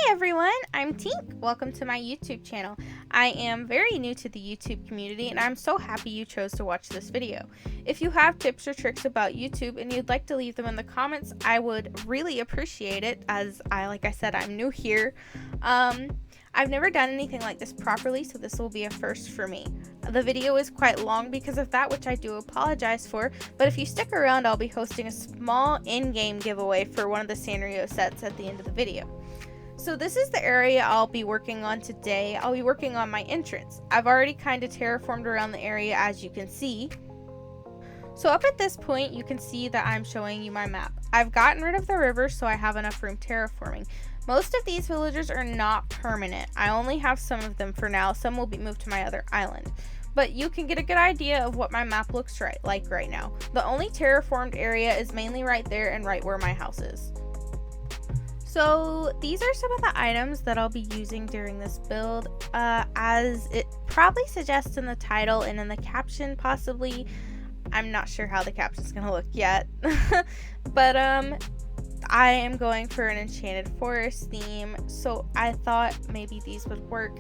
everyone, I'm Tink. Welcome to my YouTube channel. I am very new to the YouTube community and I'm so happy you chose to watch this video. If you have tips or tricks about YouTube and you'd like to leave them in the comments, I would really appreciate it, as like I said, I'm new here. I've never done anything like this properly, so this will be a first for me. The video is quite long because of that, which I do apologize for, but if you stick around, I'll be hosting a small in-game giveaway for one of the Sanrio sets at the end of the video. So this is the area I'll be working on today. I'll be working on my entrance. I've already kind of terraformed around the area, as you can see. So up at this point, you can see that I'm showing you my map. I've gotten rid of the river, so I have enough room terraforming. Most of these villagers are not permanent. I only have some of them for now. Some will be moved to my other island. But you can get a good idea of what my map looks like right now. The only terraformed area is mainly right there and right where my house is. So these are some of the items that I'll be using during this build. As it probably suggests in the title and in the caption possibly. I'm not sure how the caption's gonna look yet. But I am going for an enchanted forest theme, so I thought maybe these would work.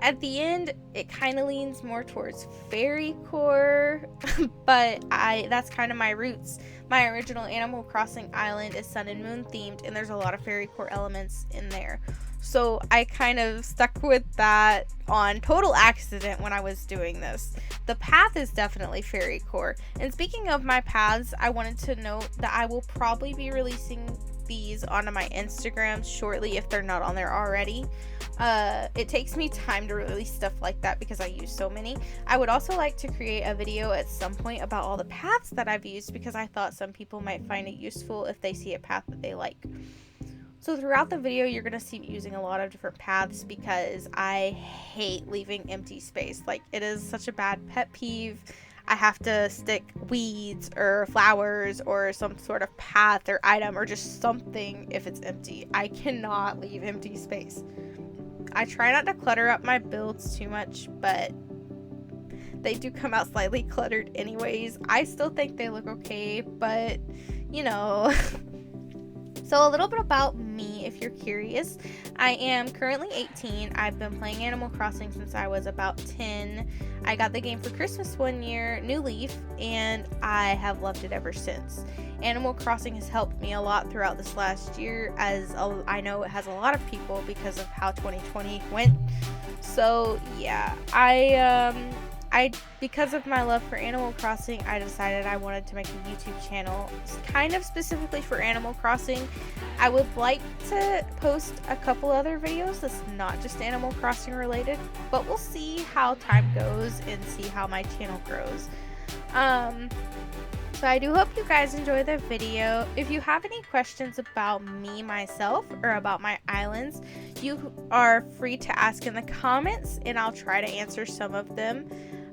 At the end, it kind of leans more towards fairy core, but that's kind of my roots. My original Animal Crossing island is sun and moon themed, and there's a lot of fairy core elements in there. So I kind of stuck with that on total accident when I was doing this. The path is definitely fairy core. And speaking of my paths, I wanted to note that I will probably be releasing these onto my Instagram shortly if they're not on there already. It takes me time to release stuff like that because I use so many. I would also like to create a video at some point about all the paths that I've used because I thought some people might find it useful if they see a path that they like. So throughout the video, you're going to see me using a lot of different paths because I hate leaving empty space. Like, it is such a bad pet peeve. I have to stick weeds or flowers or some sort of path or item or just something if it's empty. I cannot leave empty space. I try not to clutter up my builds too much, but they do come out slightly cluttered anyways. I still think they look okay, but you know. So a little bit about me, if you're curious. I am currently 18. I've been playing Animal Crossing since I was about 10. I got the game for Christmas one year, New Leaf, and I have loved it ever since. Animal Crossing has helped me a lot throughout this last year, as I know it has a lot of people because of how 2020 went. So yeah, because of my love for Animal Crossing, I decided I wanted to make a YouTube channel kind of specifically for Animal Crossing. I would like to post a couple other videos that's not just Animal Crossing related, but we'll see how time goes and see how my channel grows. So I do hope you guys enjoy the video. If you have any questions about me, myself, or about my islands, you are free to ask in the comments and I'll try to answer some of them.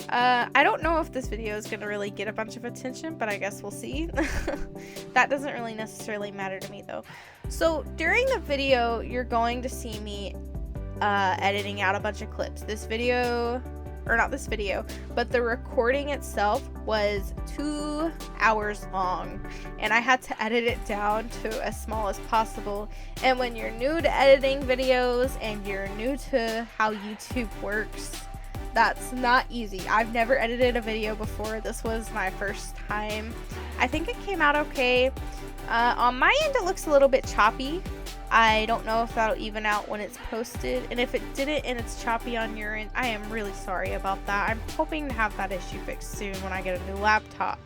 I don't know if this video is going to really get a bunch of attention, but I guess we'll see. That doesn't really necessarily matter to me though. So during the video, you're going to see me editing out a bunch of clips. This video, or not this video, but the recording itself was 2 hours long and I had to edit it down to as small as possible. And when you're new to editing videos and you're new to how YouTube works, that's not easy. I've never edited a video before. This was my first time. I think it came out okay. On my end, it looks a little bit choppy. I don't know if that'll even out when it's posted. And if it didn't and it's choppy on your end, I am really sorry about that. I'm hoping to have that issue fixed soon when I get a new laptop.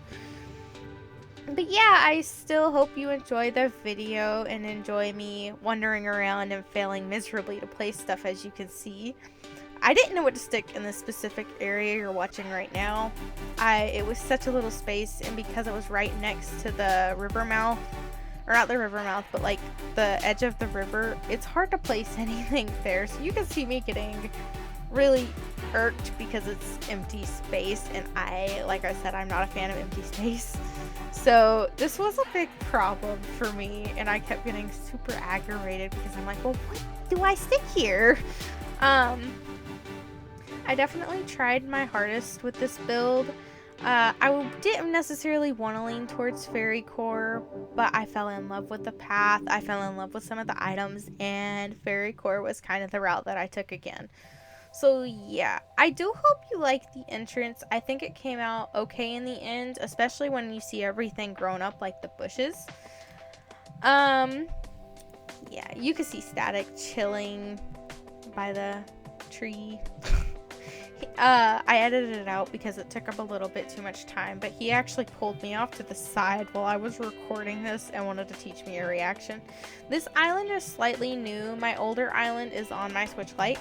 But yeah, I still hope you enjoy the video and enjoy me wandering around and failing miserably to place stuff, as you can see. I didn't know what to stick in this specific area you're watching right now. It was such a little space, and because it was right next to the river mouth, or not the river mouth, but like the edge of the river, it's hard to place anything there. So you can see me getting really irked because it's empty space, and like I said, I'm not a fan of empty space. So this was a big problem for me, and I kept getting super aggravated because I'm like, well, what do I stick here? I definitely tried my hardest with this build. I didn't necessarily want to lean towards fairy core, but I fell in love with the path. I fell in love with some of the items, and fairy core was kind of the route that I took again. So yeah, I do hope you like the entrance. I think it came out okay in the end, especially when you see everything grown up like the bushes. Yeah, you can see Static chilling by the tree. I edited it out because it took up a little bit too much time, but he actually pulled me off to the side while I was recording this and wanted to teach me a reaction. This island is slightly new. My older island is on my Switch Lite.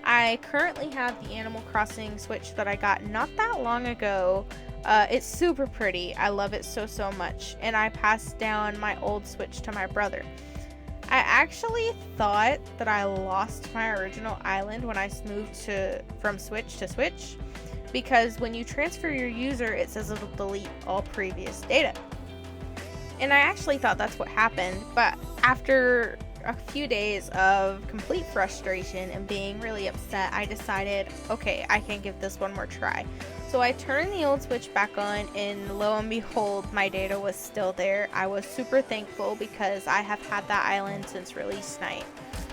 I currently have the Animal Crossing Switch that I got not that long ago. It's super pretty. I love it so much, and I passed down my old Switch to my brother. I actually thought that I lost my original island when I moved from Switch to Switch, because when you transfer your user, it says it'll delete all previous data. And I actually thought that's what happened, but after a few days of complete frustration and being really upset, I decided, okay, I can give this one more try. So I turned the old Switch back on, and lo and behold, my data was still there. I was super thankful because I have had that island since release night.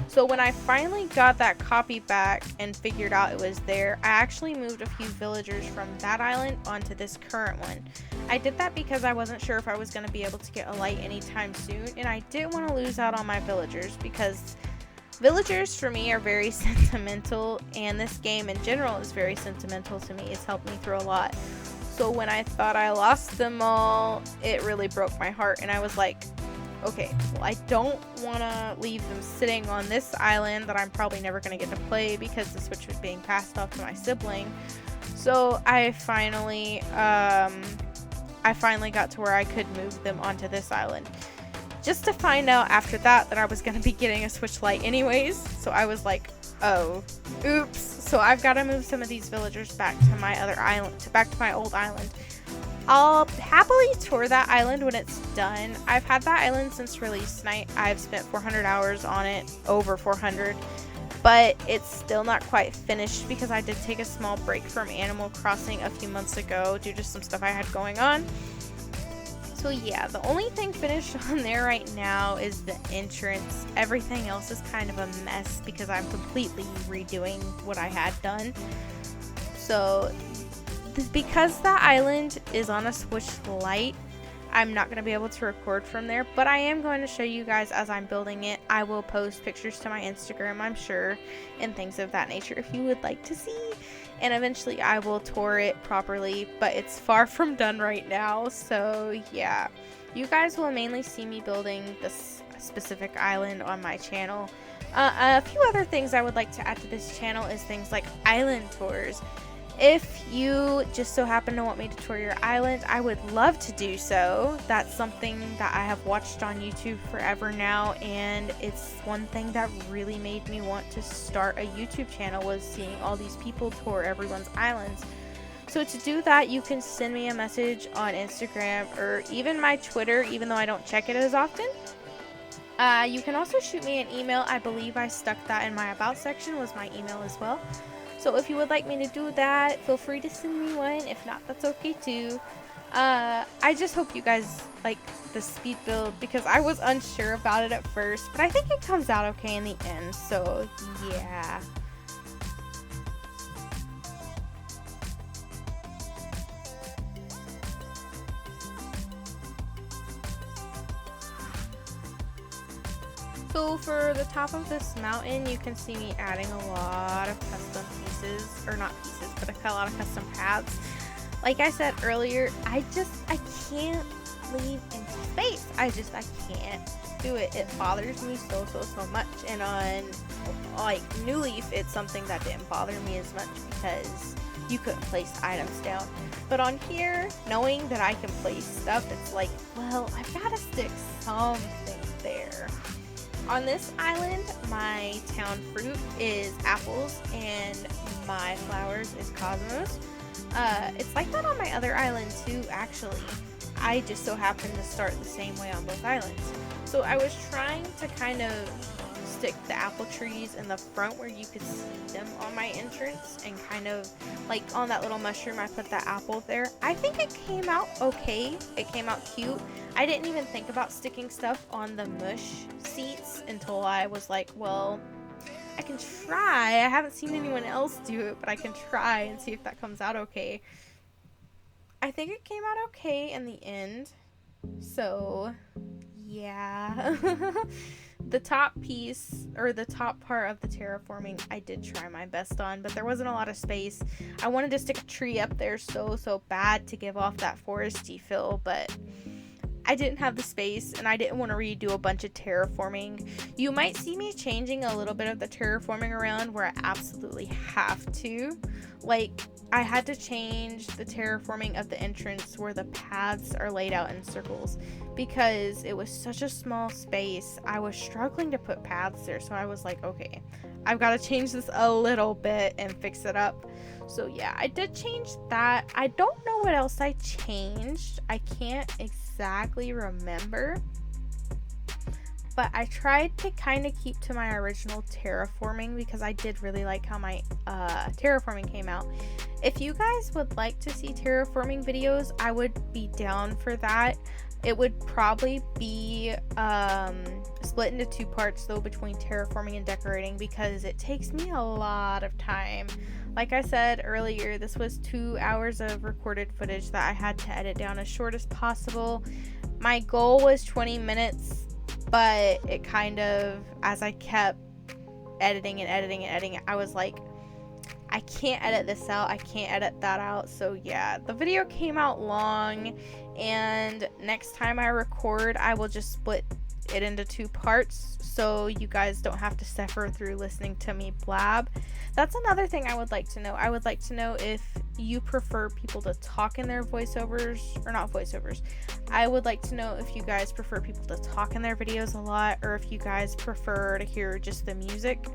So when I finally got that copy back and figured out it was there, I actually moved a few villagers from that island onto this current one. I did that because I wasn't sure if I was going to be able to get a light anytime soon, and I didn't want to lose out on my villagers because villagers for me are very sentimental, and this game in general is very sentimental to me. It's helped me through a lot. So when I thought I lost them all, it really broke my heart, and I was like, okay, well, I don't want to leave them sitting on this island that I'm probably never going to get to play because the Switch was being passed off to my sibling. So I finally got to where I could move them onto this island. Just to find out after that I was going to be getting a Switch Lite anyways. So I was like, oh, oops. So I've got to move some of these villagers back to my other island, back to my old island. I'll happily tour that island when it's done. I've had that island since release night. I've spent 400 hours on it, over 400. But it's still not quite finished because I did take a small break from Animal Crossing a few months ago due to some stuff I had going on. So yeah, the only thing finished on there right now is the entrance. Everything else is kind of a mess because I'm completely redoing what I had done. So because that island is on a Switch Lite, I'm not going to be able to record from there, but I am going to show you guys as I'm building it. I will post pictures to my Instagram, I'm sure, and things of that nature if you would like to see. And eventually I will tour it properly, but it's far from done right now. So yeah, you guys will mainly see me building this specific island on my channel. A few other things I would like to add to this channel is things like island tours. If you just so happen to want me to tour your island, I would love to do so. That's something that I have watched on YouTube forever now, and it's one thing that really made me want to start a YouTube channel, was seeing all these people tour everyone's islands. So to do that, you can send me a message on Instagram or even my Twitter, even though I don't check it as often. You can also shoot me an email. I believe I stuck that in my About section, was my email as well. So if you would like me to do that, feel free to send me one. If not, that's okay too. I just hope you guys like the speed build because I was unsure about it at first, but I think it comes out okay in the end. So yeah. So for the top of this mountain, you can see me adding a lot of custom pieces, or not pieces, but a lot of custom paths. Like I said earlier, I can't leave empty space. I can't do it. It bothers me so much. And on like New Leaf, it's something that didn't bother me as much because you couldn't place items down. But on here, knowing that I can place stuff, it's like, well, I've got to stick something there. On this island, my town fruit is apples and my flowers is cosmos. It's like that on my other island too, actually. I just so happened to start the same way on both islands. So I was trying to kind of stick the apple trees in the front where you could see them on my entrance, and kind of like on that little mushroom I put that apple there. I think it came out okay. It came out cute. I didn't even think about sticking stuff on the mush seats until I was like, well, I can try. I haven't seen anyone else do it, but I can try and see if that comes out okay. I think it came out okay in the end. So, yeah. The top piece, or the top part of the terraforming, I did try my best on, but there wasn't a lot of space. I wanted to stick a tree up there so bad to give off that foresty feel, but I didn't have the space, and I didn't want to redo a bunch of terraforming. You might see me changing a little bit of the terraforming around where I absolutely have to. Like, I had to change the terraforming of the entrance where the paths are laid out in circles, because it was such a small space. I was struggling to put paths there, so I was like, okay, I've got to change this a little bit and fix it up. So yeah, I did change that. I don't know what else I changed. I can't exactly remember, but I tried to kind of keep to my original terraforming because I did really like how my terraforming came out. If you guys would like to see terraforming videos, I would be down for that. It would probably be split into 2 parts though, between terraforming and decorating, because it takes me a lot of time. Like I said earlier, this was 2 hours of recorded footage that I had to edit down as short as possible. My goal was 20 minutes, but it kind of, as I kept editing, I was like, I can't edit this out, I can't edit that out. So yeah, the video came out long, and next time I record, I will just split it into 2 parts so you guys don't have to suffer through listening to me blab. That's another thing I would like to know. I would like to know if you prefer people to talk in their voiceovers, or not voiceovers. I would like to know if you guys prefer people to talk in their videos a lot, or if you guys prefer to hear just the music.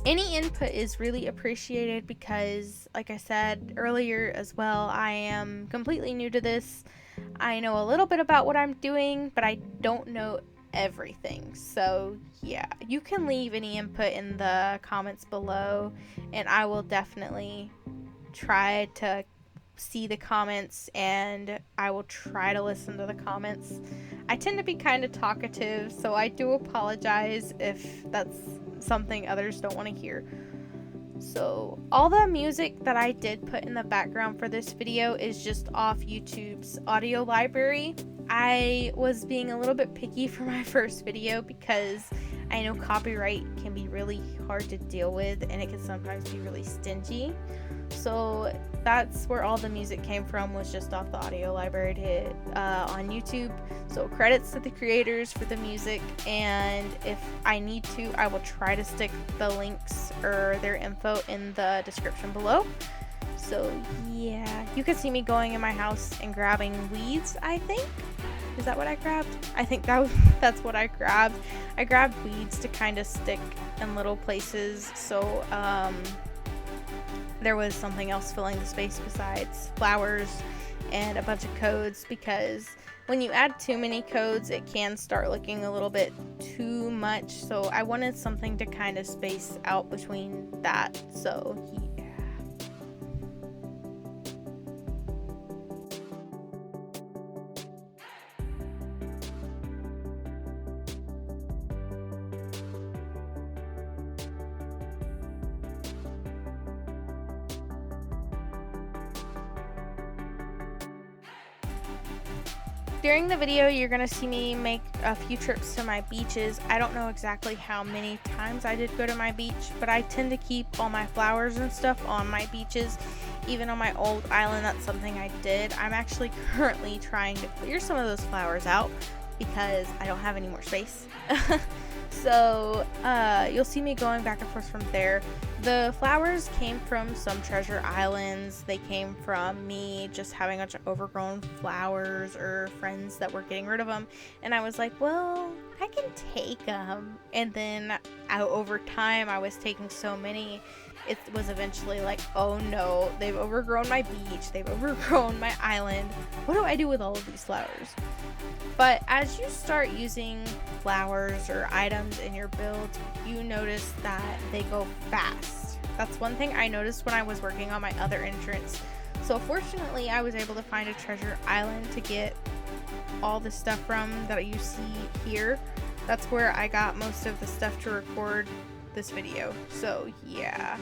Any input is really appreciated because, like I said earlier as well, I am completely new to this. I know a little bit about what I'm doing, but I don't know everything. So yeah, you can leave any input in the comments below, and I will definitely try to see the comments, and I will try to listen to the comments. I tend to be kind of talkative, so I do apologize if that's something others don't want to hear. So all the music that I did put in the background for this video is just off YouTube's audio library. I was being a little bit picky for my first video because I know copyright can be really hard to deal with, and it can sometimes be really stingy. So that's where all the music came from, was just off the audio library on YouTube. So credits to the creators for the music, and if I need to, I will try to stick the links or their info in the description below. So yeah, you can see me going in my house and grabbing weeds, I think. Is that what I grabbed? I think that's what I grabbed. I grabbed weeds to kind of stick in little places, so there was something else filling the space besides flowers and a bunch of codes, because when you add too many codes, it can start looking a little bit too much. So I wanted something to kind of space out between that. So yeah. During the video, you're going to see me make a few trips to my beaches. I don't know exactly how many times I did go to my beach, but I tend to keep all my flowers and stuff on my beaches. Even on my old island, that's something I did. I'm actually currently trying to clear some of those flowers out because I don't have any more space. So you'll see me going back and forth from there. The flowers came from some treasure islands. They came from me just having a bunch of overgrown flowers, or friends that were getting rid of them. And I was like, well, I can take them. And then over time, I was taking so many, it was eventually like, oh no, they've overgrown my beach, they've overgrown my island. What do I do with all of these flowers? But as you start using flowers or items in your build, you notice that they go fast. That's one thing I noticed when I was working on my other entrance. So fortunately, I was able to find a treasure island to get all the stuff from that you see here. That's where I got most of the stuff to record this video. So yeah.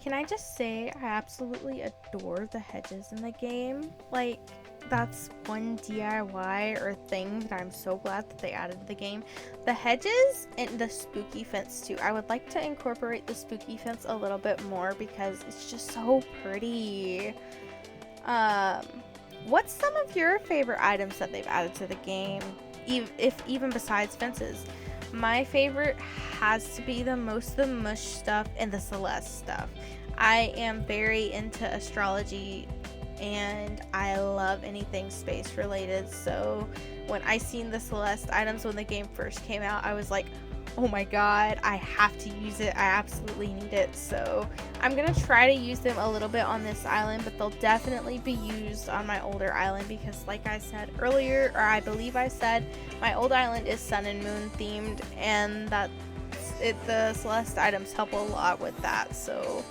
Can I just say I absolutely adore the hedges in the game? Like, that's one DIY or thing that I'm so glad that they added to the game. The hedges and the spooky fence too. I would like to incorporate the spooky fence a little bit more because it's just so pretty. What's some of your favorite items that they've added to the game, even besides fences? My favorite has to be the mush stuff and the Celeste stuff. I am very into astrology and I love anything space related, so when I seen the Celeste items when the game first came out, I was like, oh my god, I have to use it. I absolutely need it. So I'm gonna try to use them a little bit on this island, but they'll definitely be used on my older island because like I said earlier, or I believe I said, my old island is sun and moon themed, and that's it. The Celeste items help a lot with that. So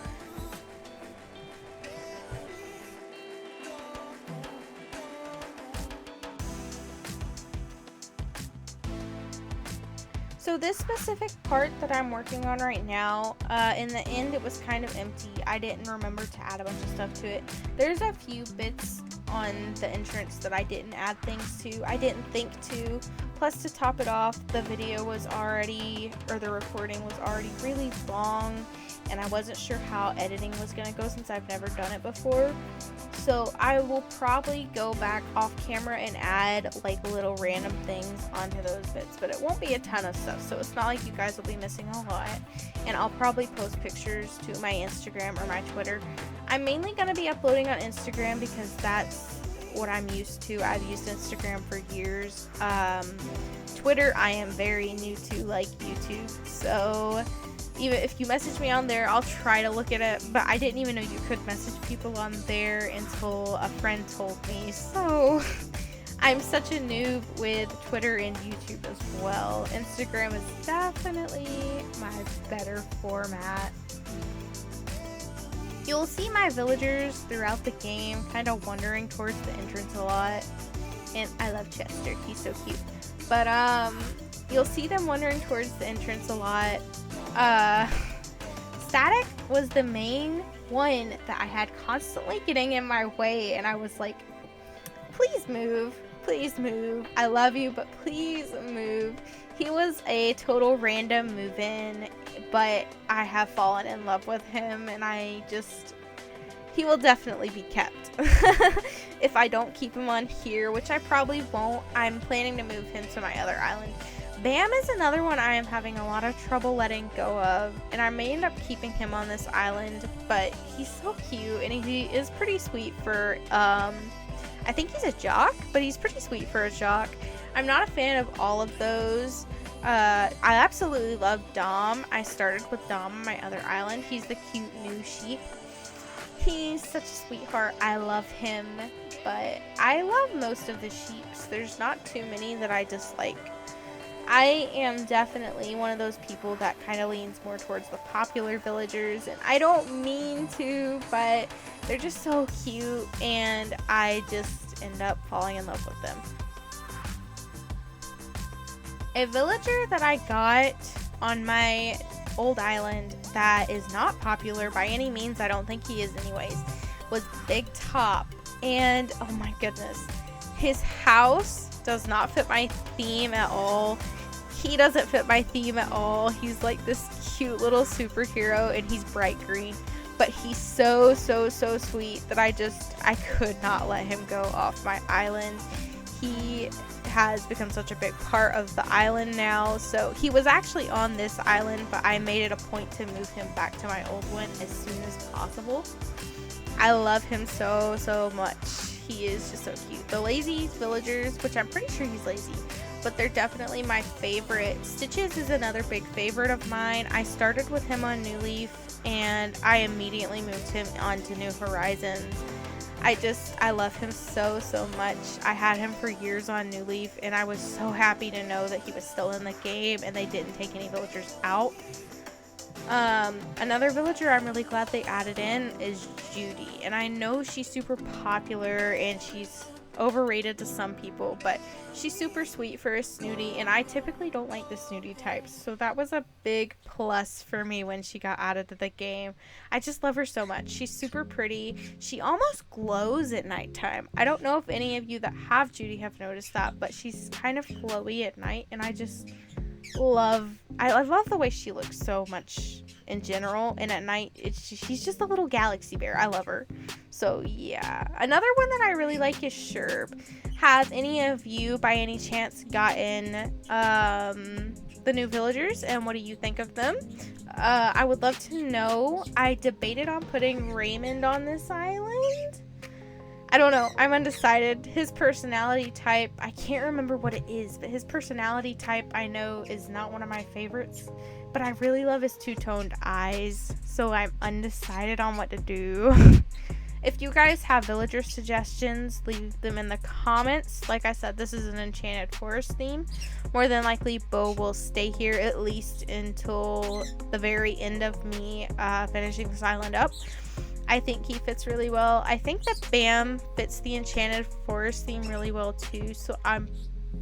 this specific part that I'm working on right now, in the end it was kind of empty. I didn't remember to add a bunch of stuff to it. There's a few bits on the entrance that I didn't add things to. I didn't think to. Plus, to top it off, the video was already, or the recording was already really long, and I wasn't sure how editing was going to go since I've never done it before. So I will probably go back off camera and add like little random things onto those bits, but it won't be a ton of stuff, so it's not like you guys will be missing a lot. And I'll probably post pictures to my Instagram or my Twitter. I'm mainly going to be uploading on Instagram because that's what I'm used to. I've used Instagram for years. Twitter I am very new to, like YouTube, so even if you message me on there, I'll try to look at it, but I didn't even know you could message people on there until a friend told me, so I'm such a noob with Twitter and YouTube as well. Instagram is definitely my better format. You'll see my villagers throughout the game kind of wandering towards the entrance a lot, and I love Chester, he's so cute. But you'll see them wandering towards the entrance a lot. Static was the main one that I had constantly getting in my way, and I was like, please move, I love you, but please move. He was a total random move-in, but I have fallen in love with him, and he will definitely be kept. If I don't keep him on here, which I probably won't, I'm planning to move him to my other island. Bam is another one I am having a lot of trouble letting go of, and I may end up keeping him on this island, but he's so cute, and he is pretty sweet for, I think he's a jock, but he's pretty sweet for a jock. I'm not a fan of all of those. I absolutely love Dom. I started with Dom on my other island. He's the cute new sheep. He's such a sweetheart. I love him, but I love most of the sheeps. There's not too many that I dislike. I am definitely one of those people that kind of leans more towards the popular villagers, and I don't mean to, but they're just so cute, and I just end up falling in love with them. A villager that I got on my old island that is not popular by any means, I don't think he is anyways, was Big Top, and oh my goodness, his house does not fit my theme at all. He doesn't fit my theme at all. He's like this cute little superhero, and he's bright green, but he's so sweet that I could not let him go off my island. he has become such a big part of the island now. So he was actually on this island, but I made it a point to move him back to my old one as soon as possible. I love him so much. He is just so cute. The lazy villagers, which I'm pretty sure he's lazy, but they're definitely my favorite. Stitches is another big favorite of mine. I started with him on New Leaf and I immediately moved him onto New Horizons. I love him so much. I had him for years on New Leaf and I was so happy to know that he was still in the game and they didn't take any villagers out. Another villager I'm really glad they added in is Judy, and I know she's super popular and she's overrated to some people, but she's super sweet for a snooty, and I typically don't like the snooty types, so that was a big plus for me when she got added to the game. I just love her so much. She's super pretty. She almost glows at nighttime. I don't know if any of you that have Judy have noticed that, but she's kind of glowy at night, and I love the way she looks so much in general, and at night she's just a little galaxy bear. I love her. So yeah, another one that I really like is Sherb. Has any of you by any chance gotten the new villagers, and what do you think of them? I would love to know. I debated on putting Raymond on this island. I don't know. I'm undecided. His personality type, I can't remember what it is, but his personality type I know is not one of my favorites. But I really love his two-toned eyes, so I'm undecided on what to do. If you guys have villager suggestions, leave them in the comments. Like I said, this is an Enchanted Forest theme. More than likely, Bo will stay here at least until the very end of me finishing this island up. I think he fits really well. I think that Bam fits the Enchanted Forest theme really well too, so I'm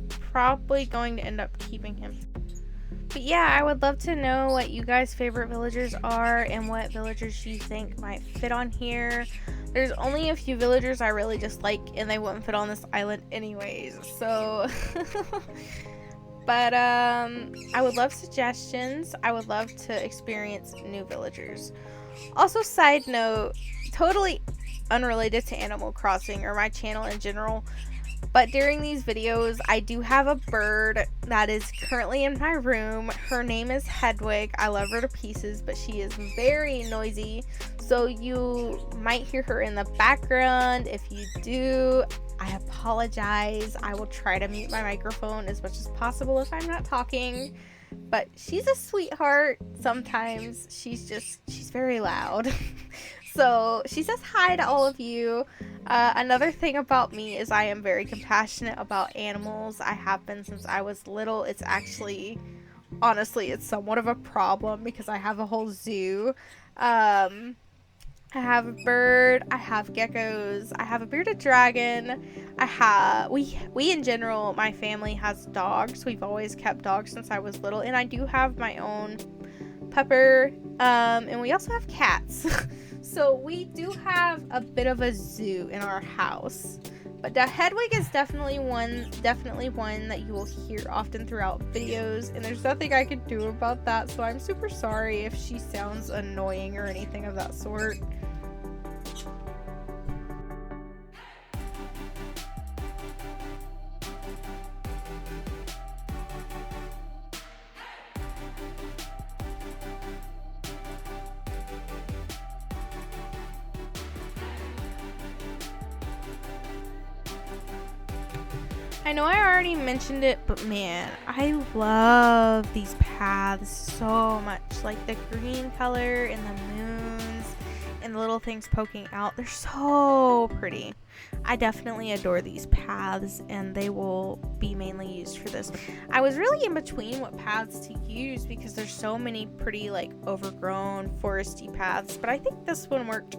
probably going to end up keeping him. But yeah, I would love to know what you guys' favorite villagers are and what villagers you think might fit on here. There's only a few villagers I really dislike and they wouldn't fit on this island anyways, so but I would love suggestions. I would love to experience new villagers. Also, side note, totally unrelated to Animal Crossing or my channel in general, but during these videos I do have a bird that is currently in my room. Her name is Hedwig. I love her to pieces, but she is very noisy, so you might hear her in the background. If you do, I apologize. I will try to mute my microphone as much as possible if I'm not talking. But she's a sweetheart. Sometimes she's very loud. So she says hi to all of you. Another thing about me is I am very compassionate about animals. I have been since I was little. It's actually, honestly, it's somewhat of a problem because I have a whole zoo. I have a bird, I have geckos, I have a bearded dragon, we in general, my family has dogs. We've always kept dogs since I was little, and I do have my own pupper, and we also have cats. So we do have a bit of a zoo in our house. But the Hedwig is definitely one that you will hear often throughout videos, and there's nothing I can do about that, so I'm super sorry if she sounds annoying or anything of that sort. I know I already mentioned it, but man, I love these paths so much. Like the green color and the moons and the little things poking out. They're so pretty. I definitely adore these paths, and they will be mainly used for this. I was really in between what paths to use because there's so many pretty like overgrown foresty paths, but I think this one worked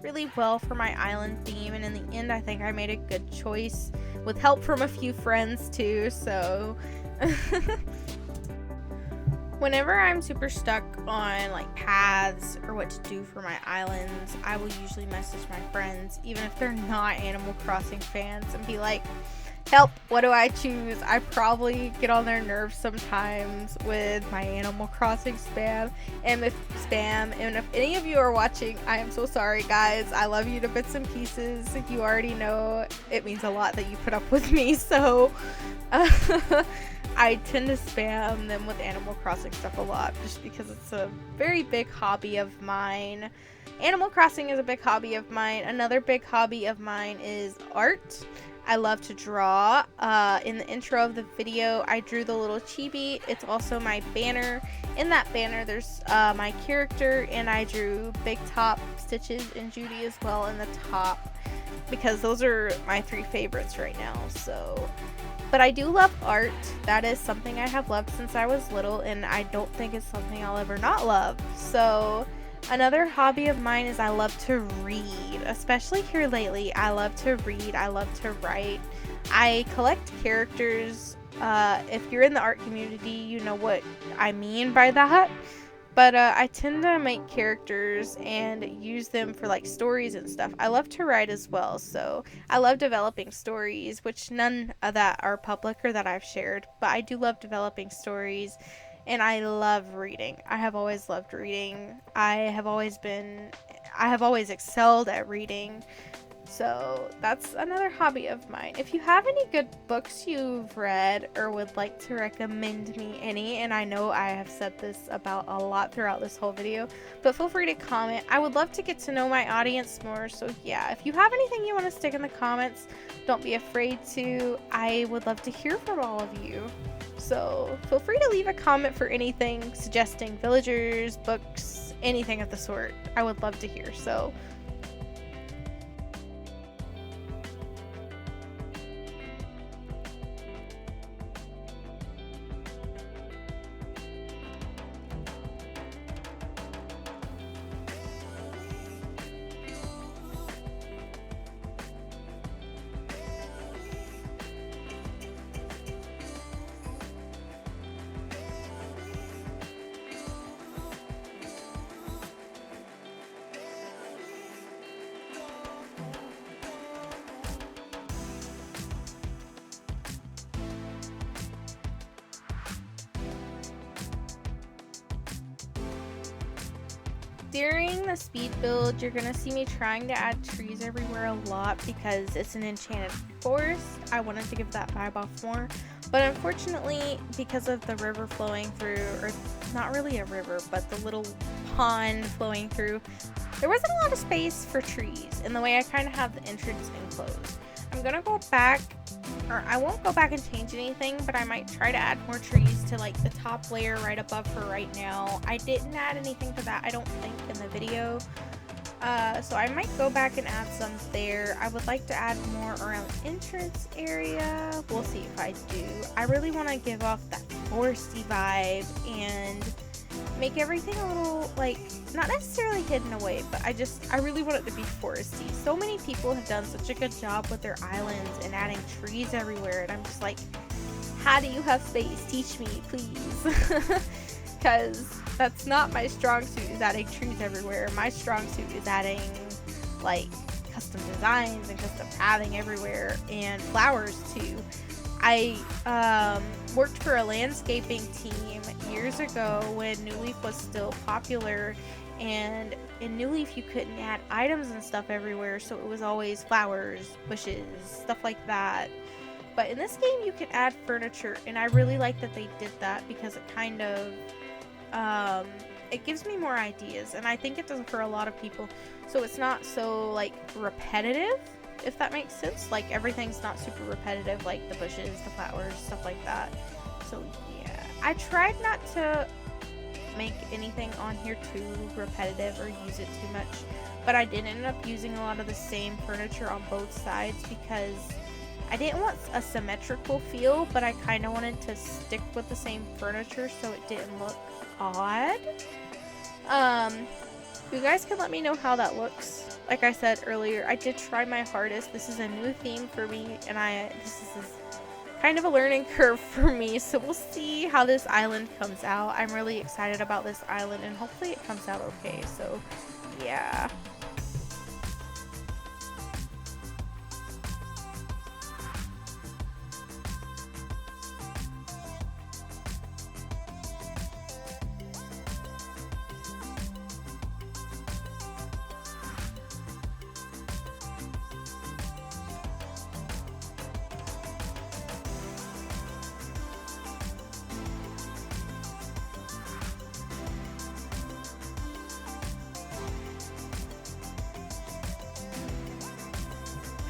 really well for my island theme, and in the end I think I made a good choice with help from a few friends too. So whenever I'm super stuck on like paths or what to do for my islands, I will usually message my friends, even if they're not Animal Crossing fans, and be like, Help, what do I choose? I probably get on their nerves sometimes with my Animal Crossing spam. And if any of you are watching, I am so sorry, guys. I love you to bits and pieces. You already know it means a lot that you put up with me, so I tend to spam them with Animal Crossing stuff a lot just because it's a very big hobby of mine. Animal Crossing is a big hobby of mine. Another big hobby of mine is art. I love to draw. In the intro of the video, I drew the little chibi. It's also my banner. In that banner, there's my character, and I drew Big Top, Stitches, and Judy as well in the top because those are my 3 favorites right now. So, but I do love art. That is something I have loved since I was little, and I don't think it's something I'll ever not love. So another hobby of mine is I love to read, especially here lately. I love to read, I love to write. I collect characters. If you're in the art community, you know what I mean by that. But I tend to make characters and use them for like stories and stuff. I love to write as well, so I love developing stories, which none of that are public or that I've shared, but I do love developing stories. And I love reading. I have always loved reading. I have always excelled at reading. So that's another hobby of mine. If you have any good books you've read or would like to recommend me any, and I know I have said this about a lot throughout this whole video, but feel free to comment. I would love to get to know my audience more. So yeah, if you have anything you want to stick in the comments, don't be afraid to. I would love to hear from all of you. So feel free to leave a comment for anything, suggesting villagers, books, anything of the sort. I would love to hear. So during the speed build, you're gonna see me trying to add trees everywhere a lot because it's an enchanted forest. I wanted to give that vibe off more, but unfortunately, because of the river flowing through, or not really a river, but the little pond flowing through, there wasn't a lot of space for trees in the way I kind of have the entrance enclosed. I'm gonna go back, or I won't go back and change anything, but I might try to add more trees to like the top layer right above for right now. I didn't add anything to that, I don't think, in the video. So I might go back and add some there. I would like to add more around the entrance area. We'll see if I do. I really want to give off that foresty vibe and make everything a little, like, not necessarily hidden away, but I really want it to be foresty. So many people have done such a good job with their islands and adding trees everywhere, and I'm just like, how do you have space? Teach me, please. Because that's not my strong suit, is adding trees everywhere. My strong suit is adding, like, custom designs and custom pathing everywhere, and flowers too. I worked for a landscaping team years ago when New Leaf was still popular, and in New Leaf you couldn't add items and stuff everywhere, so it was always flowers, bushes, stuff like that. But in this game you can add furniture, and I really like that they did that because it kind of it gives me more ideas, and I think it does for a lot of people, so it's not so like repetitive, if that makes sense. Like, everything's not super repetitive, like the bushes, the flowers, stuff like that. So yeah, I tried not to make anything on here too repetitive or use it too much, but I did end up using a lot of the same furniture on both sides because I didn't want a symmetrical feel, but I kind of wanted to stick with the same furniture so it didn't look odd. You guys can let me know how that looks. Like I said earlier, I did try my hardest. This is a new theme for me, and this is kind of a learning curve for me, so we'll see how this island comes out. I'm really excited about this island, and hopefully it comes out okay. So yeah.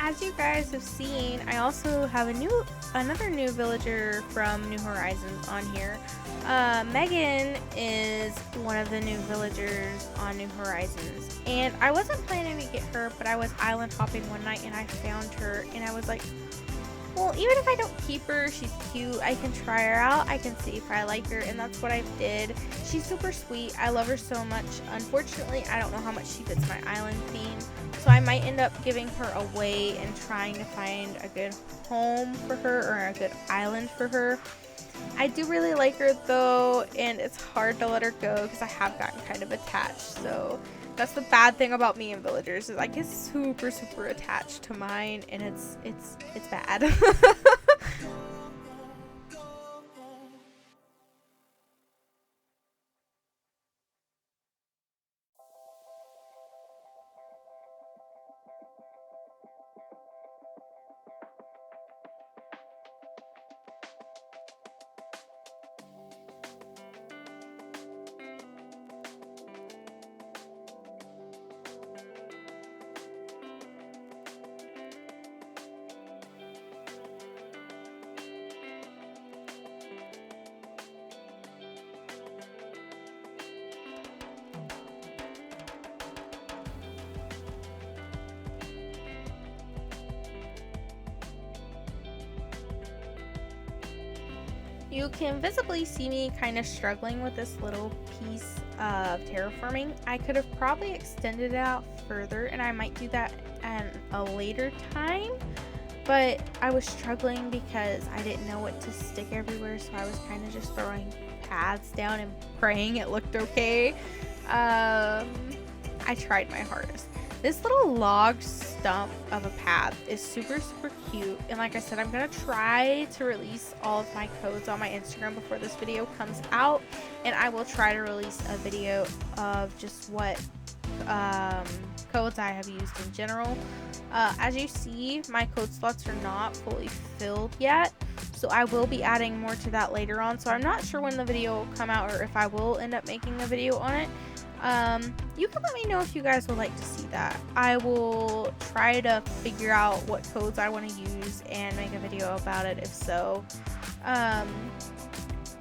as you guys have seen, I also have another new villager from New Horizons on here. Megan is one of the new villagers on New Horizons, and I wasn't planning to get her, but I was island hopping one night and I found her, and I was like, well, even if I don't keep her, she's cute. I can try her out. I can see if I like her, and that's what I did. She's super sweet. I love her so much. Unfortunately, I don't know how much she fits my island theme, so I might end up giving her away and trying to find a good home for her or a good island for her. I do really like her though, and it's hard to let her go because I have gotten kind of attached. So that's the bad thing about me and villagers, is I get super attached to mine, and it's bad. You can visibly see me kind of struggling with this little piece of terraforming. I could have probably extended it out further, and I might do that at a later time, but I was struggling because I didn't know what to stick everywhere, so I was kind of just throwing paths down and praying it looked okay. I tried my hardest. This little log stump of a path is super cute, and like I said, I'm gonna try to release all of my codes on my Instagram before this video comes out, and I will try to release a video of just what codes I have used in general. As you see, my code slots are not fully filled yet, so I will be adding more to that later on, so I'm not sure when the video will come out or if I will end up making a video on it. You can let me know if you guys would like to see that. I will try to figure out what codes I want to use and make a video about it if so.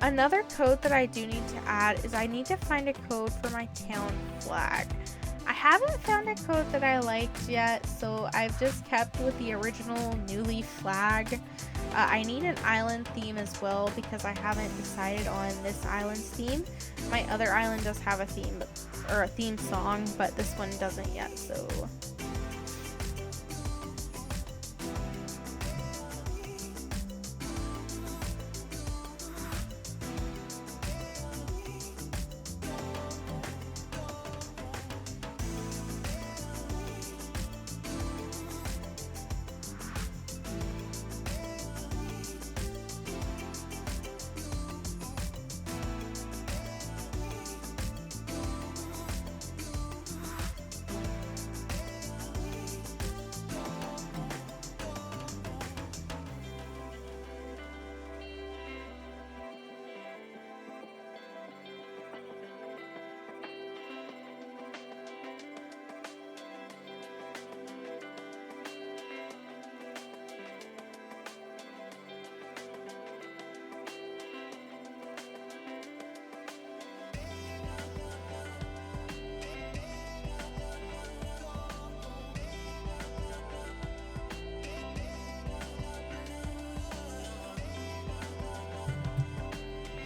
Another code that I do need to add is I need to find a code for my town flag. I haven't found a code that I liked yet, so I've just kept with the original New Leaf flag. I need an island theme as well because I haven't decided on this island's theme. My other island does have a theme, or a theme song, but this one doesn't yet, so...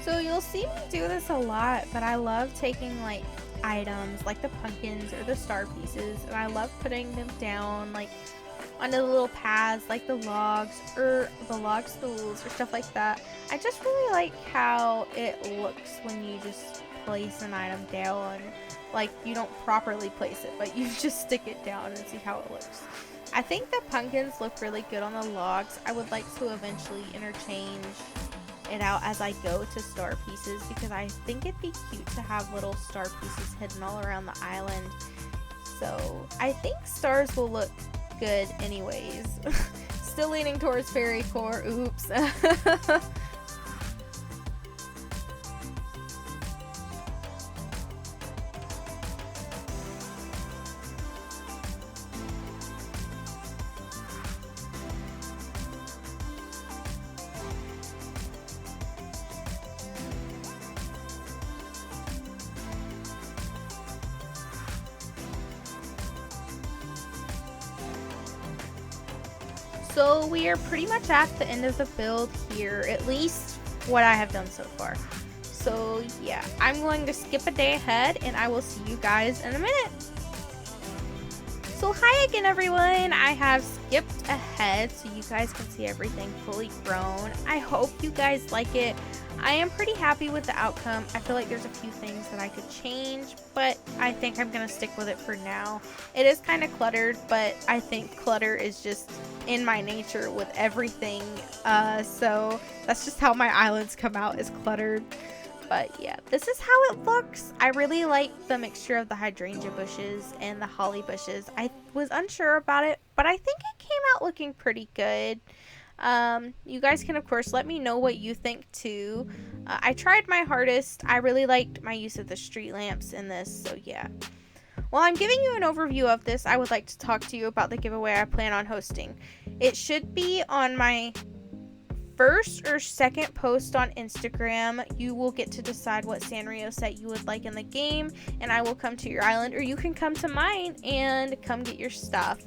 So you'll see me do this a lot, but I love taking like items like the pumpkins or the star pieces, and I love putting them down like onto the little paths like the logs or the log stools or stuff like that. I just really like how it looks when you just place an item down. Like, you don't properly place it, but you just stick it down and see how it looks. I think the pumpkins look really good on the logs. I would like to eventually interchange it out as I go to star pieces because I think it'd be cute to have little star pieces hidden all around the island. So I think stars will look good anyways. Still leaning towards fairy core. Oops. So we are pretty much at the end of the build here, at least what I have done so far. So yeah, I'm going to skip a day ahead and I will see you guys in a minute. So hi again everyone, I have skipped ahead so you guys can see everything fully grown. I hope you guys like it. I am pretty happy with the outcome. I feel like there's a few things that I could change, but I think I'm going to stick with it for now. It is kind of cluttered, but I think clutter is just in my nature with everything. So that's just how my islands come out, is cluttered. But yeah, this is how it looks. I really like the mixture of the hydrangea bushes and the holly bushes. I was unsure about it, but I think it came out looking pretty good. You guys can of course let me know what you think too. I tried my hardest. I really liked my use of the street lamps in this, so yeah. While I'm giving you an overview of this, I would like to talk to you about the giveaway I plan on hosting. It should be on my first or second post on Instagram. You will get to decide what Sanrio set you would like in the game, and I will come to your island, or you can come to mine and come get your stuff.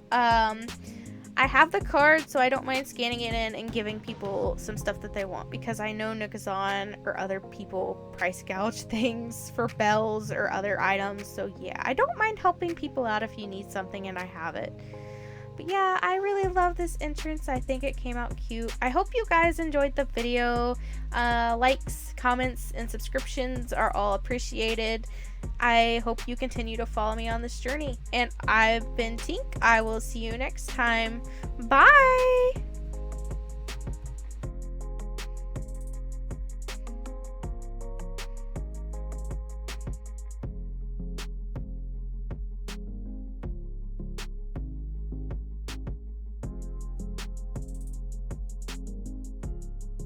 I have the card, so I don't mind scanning it in and giving people some stuff that they want, because I know Nookazon or other people price gouge things for bells or other items. So yeah, I don't mind helping people out if you need something and I have it. But yeah, I really love this entrance. I think it came out cute. I hope you guys enjoyed the video. Likes, comments, and subscriptions are all appreciated. I hope you continue to follow me on this journey. And I've been Tink. I will see you next time. Bye!